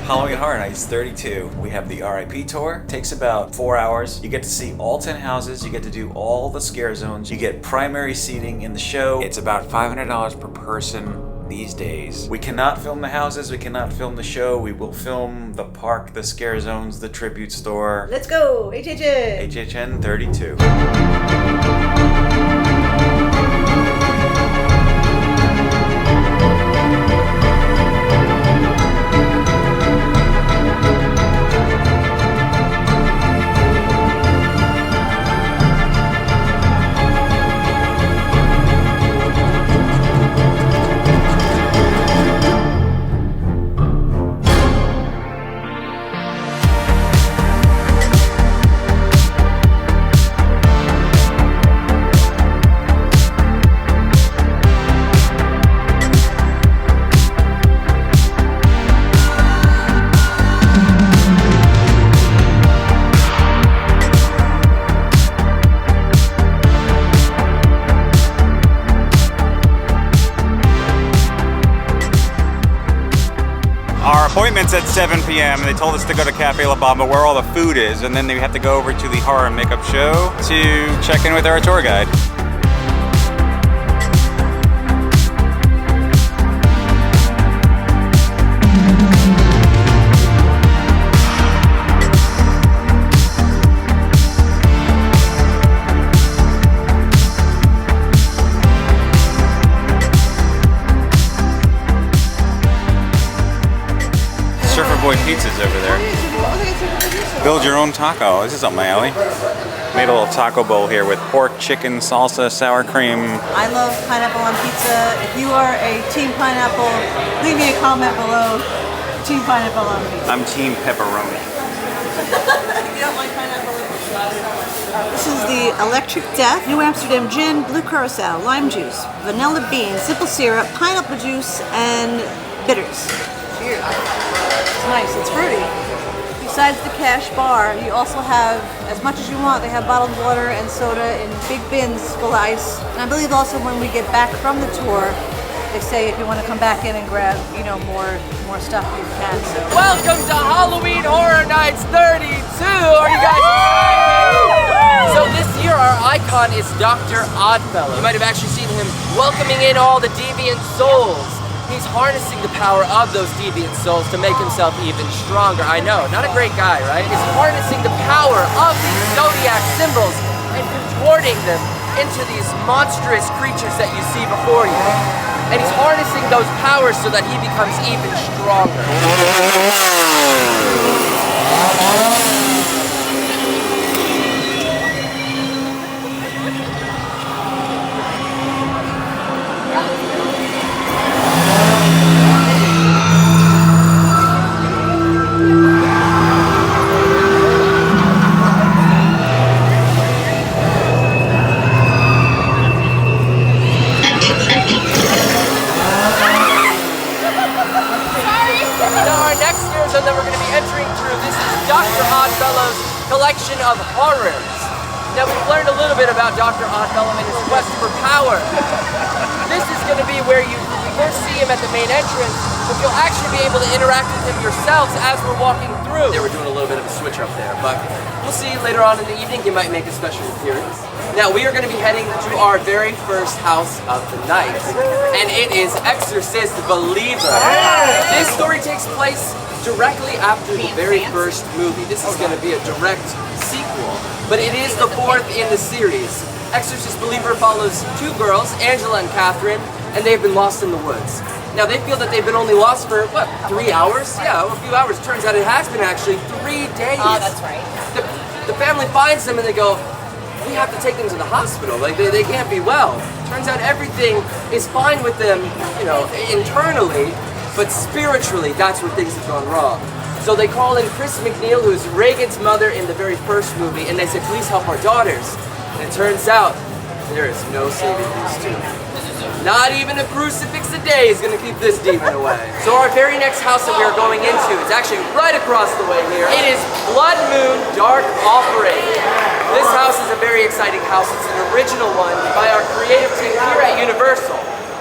Halloween Horror Nights 32. We have the RIP tour. Takes about 4 hours. You get to see all 10 houses. You get to do all the scare zones. You get primary seating in the show. It's about $500 per person these days. We cannot film the houses. We cannot film the show. We will film the park, the scare zones, the tribute store. Let's go, HHN. HHN 32. Our appointment's at 7 p.m. They told us to go to Cafe La Bamba where all the food is, and then we have to go over to the horror and makeup show to check in with our tour guide. Boy Pizza's over there. Build your own taco. This is up my alley. Made a little taco bowl here with pork, chicken, salsa, sour cream. I love pineapple on pizza. If you are a team pineapple, leave me a comment below. Team pineapple on pizza. I'm team pepperoni. You don't like pineapple? This is the Electric Death, New Amsterdam gin, blue curacao, lime juice, vanilla bean, simple syrup, pineapple juice, and bitters. Cheers. It's nice, it's fruity. Besides the cash bar, you also have as much as you want. They have bottled water and soda in big bins full of ice. And I believe also when we get back from the tour, they say if you want to come back in and grab, you know, more stuff, you can. So. Welcome to Halloween Horror Nights 32! Are you guys excited? So this year our icon is Dr. Oddfellow. You might have actually seen him welcoming in all the deviant souls. He's harnessing the power of those deviant souls to make himself even stronger. I know, not a great guy, right? He's harnessing the power of these zodiac symbols and contorting them into these monstrous creatures that you see before you. And he's harnessing those powers so that he becomes even stronger. And then we're going to be entering through. This is Dr. Oddfellow's collection of horrors. Now we've learned a little bit about Dr. Oddfellow and his quest for power. This is going to be where you first see him at the main entrance, but you'll actually be able to interact with him yourselves as we're walking through. They were doing a little bit of a switch up there, but we'll see later on in the evening. He might make a special appearance. Now we are going to be heading to our very first house of the night, and it is Exorcist Believer. This story takes place directly after the very first movie. This is going to be a direct sequel, but it is the fourth in the series. Exorcist Believer follows two girls, Angela and Catherine, and they've been lost in the woods. Now they feel that they've been only lost for, what, 3 hours? Yeah, a few hours. Turns out it has been actually 3 days. Oh, that's right. The family finds them and they go, we have to take them to the hospital. Like, they can't be well. Turns out everything is fine with them, you know, internally, but spiritually, that's where things have gone wrong. So they call in Chris McNeil, who is Reagan's mother in the very first movie, and they say, please help our daughters. And it turns out, there is no saving these two. Not even a crucifix a day is going to keep this demon away. So our very next house that we are going into is actually right across the way here. It is Blood Moon Dark Offering. This house is a very exciting house. It's an original one by our creative team here at Universal.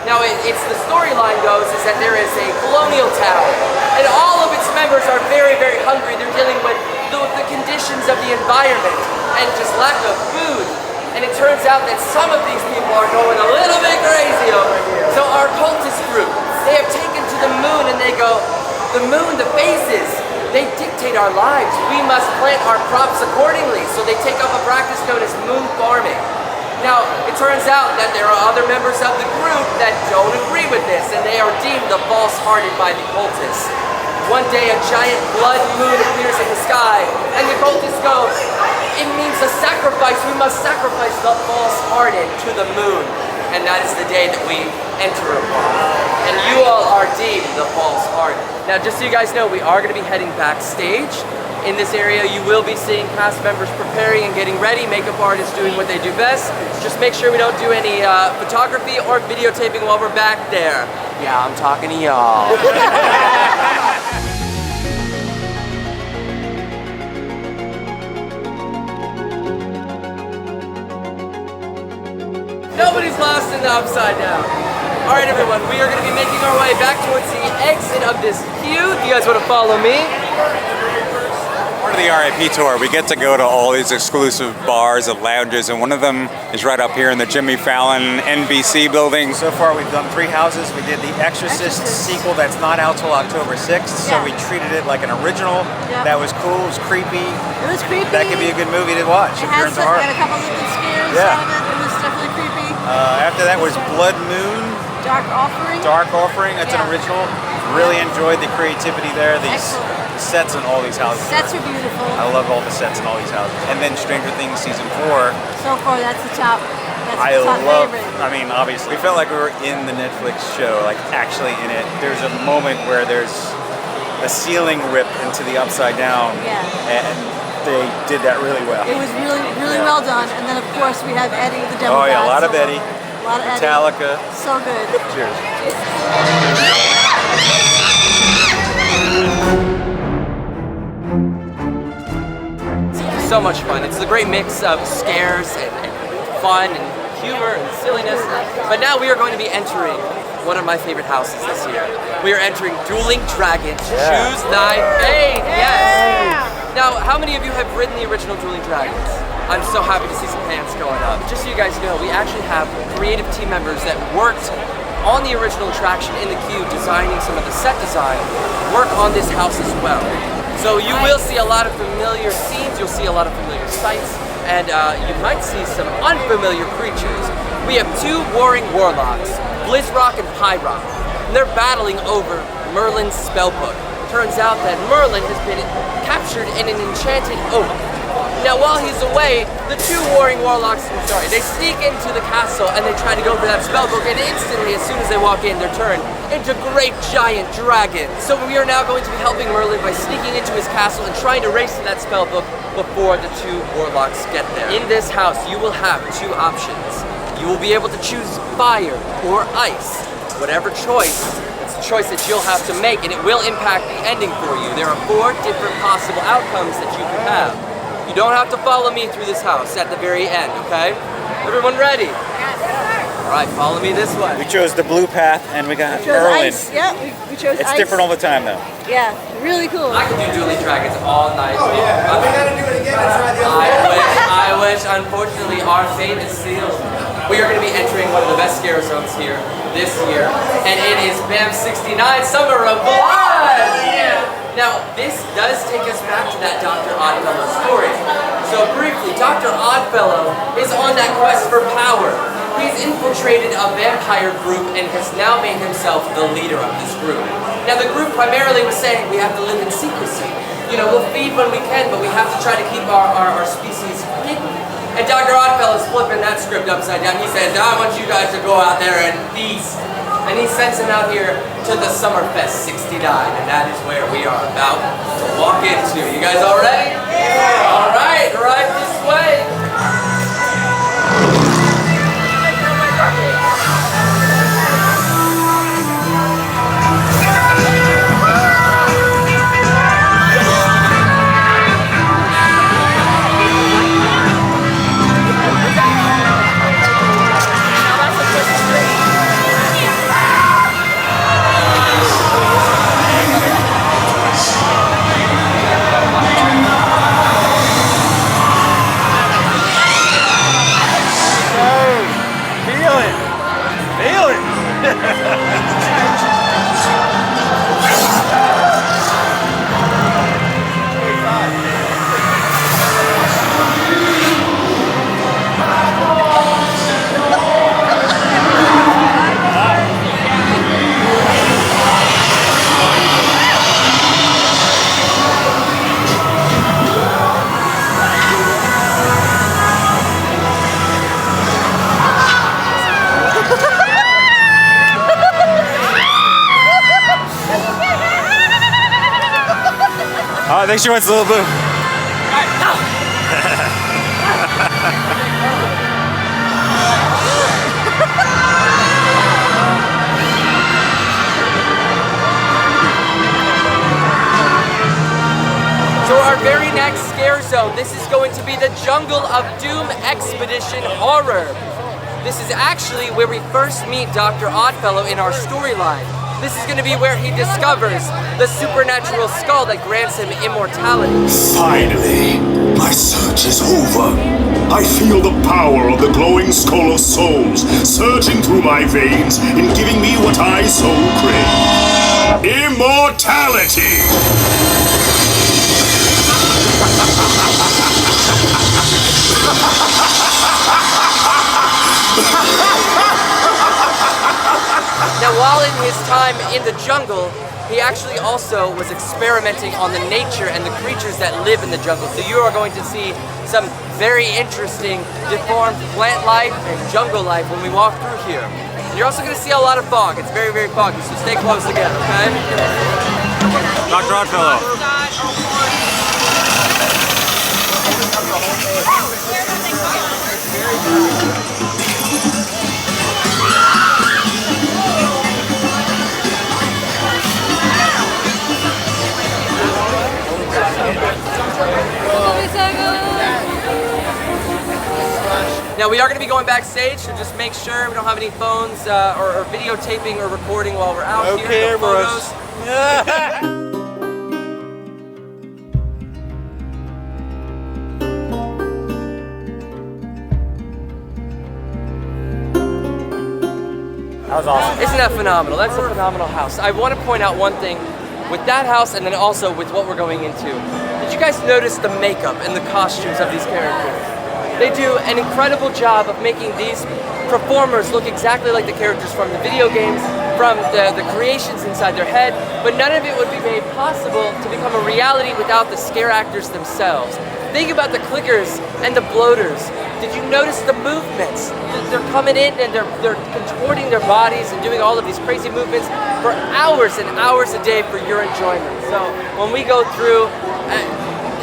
Now, it's the storyline goes is that there is a colonial town, and all of its members members are very, very hungry. They're dealing with the conditions of the environment and just lack of food. And it turns out that some of these people are going a little bit crazy over here. So our cultist group, they have taken to the moon and they go, the moon, the phases, they dictate our lives. We must plant our crops accordingly. So they take up a practice known as moon farming. Now, it turns out that there are other members of the group that don't agree with this, and they are deemed the false-hearted by the cultists. One day, a giant blood moon appears in the sky, and the cultists go, it means a sacrifice. We must sacrifice the false-hearted to the moon. And that is the day that we enter upon. And you all are deemed the false-hearted. Now, just so you guys know, we are going to be heading backstage. In this area, you will be seeing cast members preparing and getting ready, makeup artists doing what they do best. Just make sure we don't do any photography or videotaping while we're back there. Yeah, I'm talking to y'all. Nobody's lost in the upside down. All right, everyone, we are going to be making our way back towards the exit of this queue. If you guys want to follow me. Part of the RIP tour, we get to go to all these exclusive bars and lounges, and one of them is right up here in the Jimmy Fallon NBC building. So far we've done 3 houses. We did the Exorcist sequel that's not out till October 6th, so we treated it like an original. That was cool, it was creepy. It was creepy. That could be a good movie to watch if you're into horror. It had a couple of good scares out of it. It was definitely creepy. After that was Blood Moon. Dark Offering. Dark Offering, that's an original. Really enjoyed the creativity there. These sets in all these houses. Sets are beautiful. I love all the sets in all these houses. And then Stranger Things season 4. So far, that's the top. That's I the top love. favorite. I mean, obviously, we felt like we were in the Netflix show, like actually in it. There's a moment where there's a ceiling rip into the upside down, and they did that really well. It was really, really well done. And then, of course, we have Eddie, the devil. Oh yeah, god a lot of solo. Eddie. A lot of Eddie. Metallica. So good. Cheers. So much fun. It's a great mix of scares and fun and humor and silliness. But now we are going to be entering one of my favorite houses this year. We are entering Dueling Dragons. Choose thy fate. Yes. Now, how many of you have ridden the original Dueling Dragons? I'm so happy to see some hands going up. Just so you guys know, we actually have creative team members that worked on the original attraction in the queue, designing some of the set design, work on this house as well. So you will see a lot of familiar scenes, you'll see a lot of familiar sights, and you might see some unfamiliar creatures. We have 2 warring warlocks, Blizzrock and Pyrock, and they're battling over Merlin's spellbook. Turns out that Merlin has been captured in an enchanted oak. Now while he's away, the 2 warring warlocks, they sneak into the castle and they try to go for that spellbook, and instantly, as soon as they walk in, they're turned into great giant dragons. So we are now going to be helping Merlin by sneaking into his castle and trying to race to that spellbook before the 2 warlocks get there. In this house, you will have 2 options. You will be able to choose fire or ice. Whatever choice, it's the choice that you'll have to make, and it will impact the ending for you. There are 4 different possible outcomes that you can have. You don't have to follow me through this house at the very end, okay? Everyone ready? All right, follow me this way. We chose the blue path, and we got chose Merlin. ice. Yeah, we chose It's ice. different all the time, though. Yeah, really cool. I can do Dueling Dragons all night. Oh yeah, we gotta do it again and try the other I wish. Unfortunately, our fate is sealed. We are going to be entering one of the best scare zones here this year, and it is BAM 69 Summer of Blood! Now, this does take us back to that Dr. Oddfellow story. So briefly, Dr. Oddfellow is on that quest for power. He's infiltrated a vampire group and has now made himself the leader of this group. Now, the group primarily was saying we have to live in secrecy. You know, we'll feed when we can, but we have to try to keep our species hidden. And Dr. Oddfellow is flipping that script upside down. He says, I want you guys to go out there and feast. And he sends him out here to the Summerfest 69, and that is where we are about to walk into. You guys all ready? Yeah. All right, right this way. Oh, I think she wants a little boo. So our very next scare zone, this is going to be the Jungle of Doom Expedition Horror. This is actually where we first meet Dr. Oddfellow in our storyline. This is going to be where he discovers the supernatural skull that grants him immortality. Finally, my search is over. I feel the power of the glowing skull of souls surging through my veins and giving me what I so crave. Immortality! Now, while in his time in the jungle, he actually also was experimenting on the nature and the creatures that live in the jungle. So you are going to see some very interesting deformed plant life and jungle life when we walk through here. And you're also going to see a lot of fog. It's very, very foggy, so stay close again, okay? Dr. Oddfellow. Now we are going to be going backstage, so just make sure we don't have any phones or videotaping or recording while we're out here. No photos. That was awesome. Isn't that phenomenal? That's a phenomenal house. I want to point out one thing with that house and then also with what we're going into. Did you guys notice the makeup and the costumes of these characters? They do an incredible job of making these performers look exactly like the characters from the video games, from the creations inside their head, but none of it would be made possible to become a reality without the scare actors themselves. Think about the clickers and the bloaters. Did you notice the movements? They're coming in and they're contorting their bodies and doing all of these crazy movements for hours and hours a day for your enjoyment. So when we go through,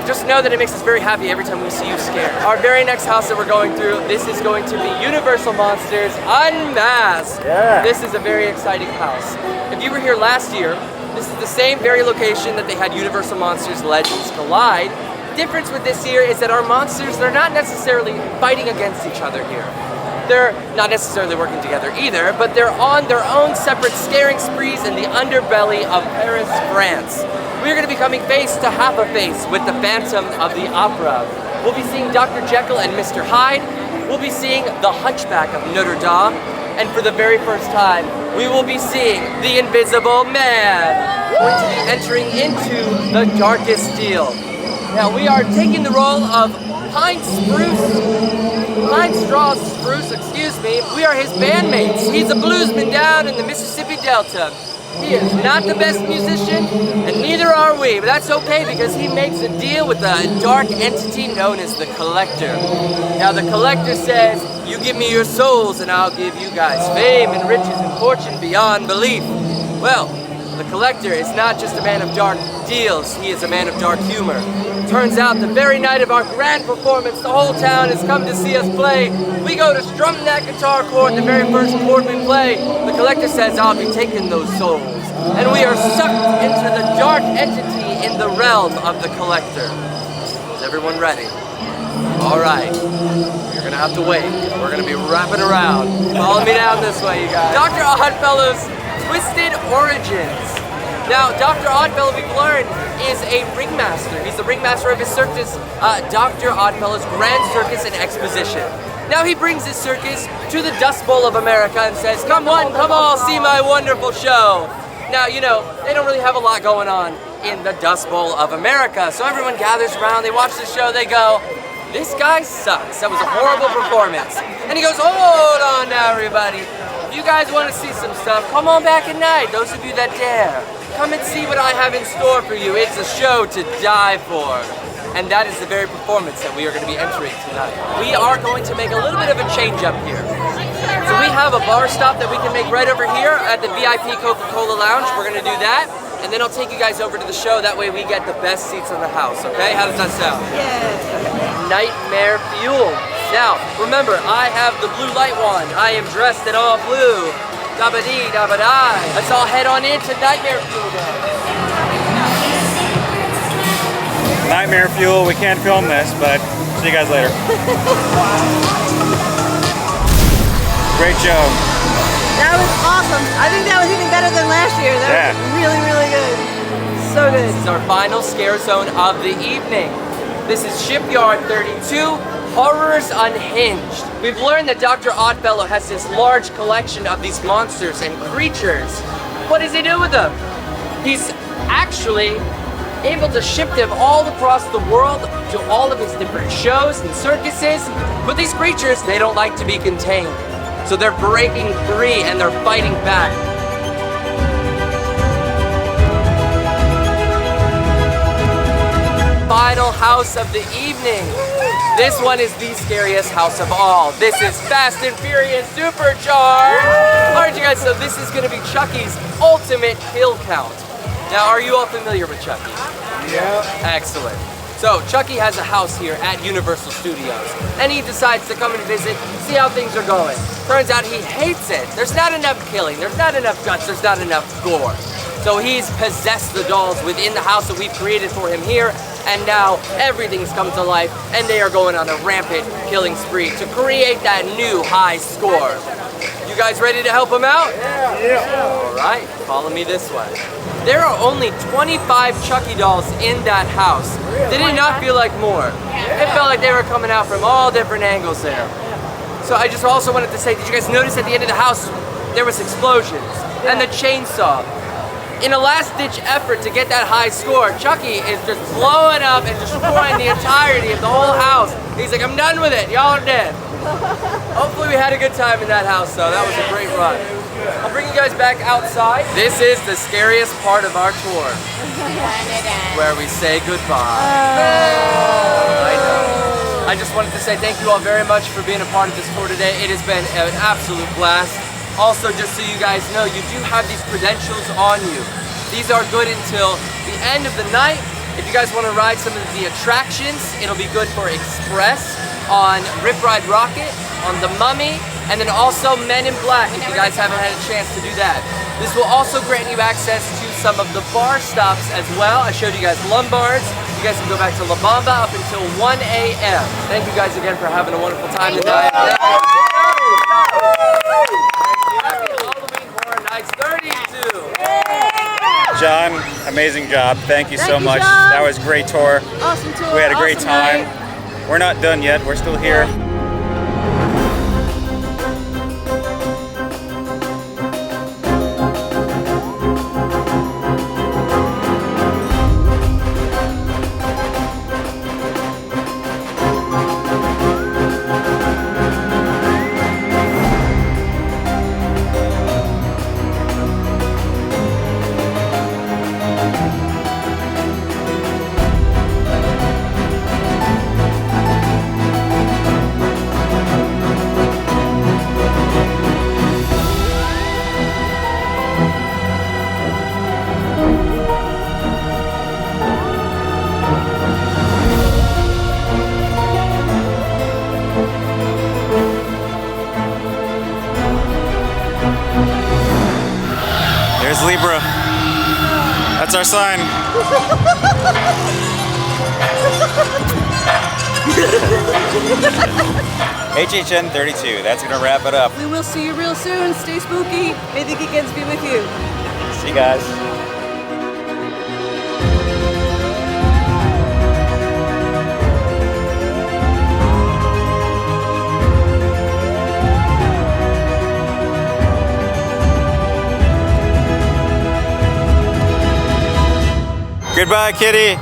just know that it makes us very happy every time we see you scared. Our very next house that we're going through, this is going to be Universal Monsters Unmasked. Yeah. This is a very exciting house. If you were here last year, this is the same very location that they had Universal Monsters Legends Collide. The difference with this year is that our monsters, they're not necessarily fighting against each other here. They're not necessarily working together either, but they're on their own separate scaring sprees in the underbelly of Paris, France. We're going to be coming face to half a face with the Phantom of the Opera. We'll be seeing Dr. Jekyll and Mr. Hyde. We'll be seeing the Hunchback of Notre Dame. And for the very first time, we will be seeing the Invisible Man. We're going to be entering into the darkest deal. Now we are taking the role of Pine Straw Spruce, excuse me. We are his bandmates. He's a bluesman down in the Mississippi Delta. He is not the best musician, and neither are we, but that's okay because he makes a deal with a dark entity known as the Collector. Now the Collector says, you give me your souls and I'll give you guys fame and riches and fortune beyond belief. Well, the Collector is not just a man of dark deals, he is a man of dark humor. Turns out the very night of our grand performance, the whole town has come to see us play. We go to strum that guitar chord, the very first chord we play. The Collector says, I'll be taking those souls. And we are sucked into the dark entity in the realm of the Collector. Is everyone ready? All right, you're gonna have to wait. We're gonna be wrapping around. Follow me down this way, you guys. Dr. Oddfellow's Twisted Origins. Now, Dr. Oddfellow, we've learned, is a ringmaster. He's the ringmaster of his circus, Dr. Oddfellow's Grand Circus and Exposition. Now he brings his circus to the Dust Bowl of America and says, come one, come all, see my wonderful show. Now, you know, they don't really have a lot going on in the Dust Bowl of America, so everyone gathers around, they watch the show, they go, this guy sucks. That was a horrible performance. And he goes, hold on now, everybody. If you guys want to see some stuff, come on back at night, those of you that dare. Come and see what I have in store for you. It's a show to die for. And that is the very performance that we are going to be entering tonight. We are going to make a little bit of a change up here. So we have a bar stop that we can make right over here at the VIP Coca-Cola Lounge. We're going to do that. and then I'll take you guys over to the show. That way we get the best seats in the house, okay? How does that sound? Yeah. Nightmare Fuel. Now, remember, I have the blue light wand. I am dressed in all blue. Dabba-dee, dabba-die. Let's all head on into Nightmare Fuel now. Nightmare Fuel, we can't film this, but see you guys later. Great show. That was awesome. I think that was even better than last year. That was really, really good. So good. This is our final scare zone of the evening. This is Shipyard 32, Horrors Unhinged. We've learned that Dr. Oddfellow has this large collection of these monsters and creatures. What does he do with them? He's actually able to ship them all across the world to all of his different shows and circuses. But these creatures, they don't like to be contained. So they're breaking free and they're fighting back. Final house of the evening. This one is the scariest house of all. This is Fast and Furious Supercharged. All right, you guys, so this is gonna be Chucky's ultimate kill count. Now, are you all familiar with Chucky? Yeah. Excellent. So, Chucky has a house here at Universal Studios, and he decides to come and visit, see how things are going. Turns out he hates it. There's not enough killing, there's not enough guts, there's not enough gore. So he's possessed the dolls within the house that we've created for him here, and now everything's come to life, and they are going on a rampant killing spree to create that new high score. You guys ready to help him out? Yeah. All right, follow me this way. There are only 25 Chucky dolls in that house. Did it not feel like more? It felt like they were coming out from all different angles there. So I just also wanted to say, did you guys notice at the end of the house, there was explosions and the chainsaw? In a last-ditch effort to get that high score, Chucky is just blowing up and destroying the entirety of the whole house. He's like, I'm done with it, y'all are dead. Hopefully we had a good time in that house though. That was a great run. I'll bring you guys back outside. This is the scariest part of our tour, where we say goodbye. I know. I just wanted to say thank you all very much for being a part of this tour today. It has been an absolute blast. Also, just so you guys know, you do have these credentials on you. These are good until the end of the night. If you guys want to ride some of the attractions, it'll be good for Express, on Rip Ride Rocket, on The Mummy, and then also Men in Black if you guys haven't had a chance to do that. This will also grant you access to some of the bar stops as well. I showed you guys Lombard's. You guys can go back to La Bamba up until 1 a.m. Thank you guys again for having a wonderful time tonight. Happy Halloween Horror Nights 32. John, amazing job. Thank you so Thank you, much. John. That was a great tour. Awesome tour. We had a great awesome time. night. We're not done yet. We're still here. There's Libra. That's our sign. HHN 32. That's gonna wrap it up. We will see you real soon. Stay spooky. May the Geekendz be with you. See you guys. Goodbye, kitty.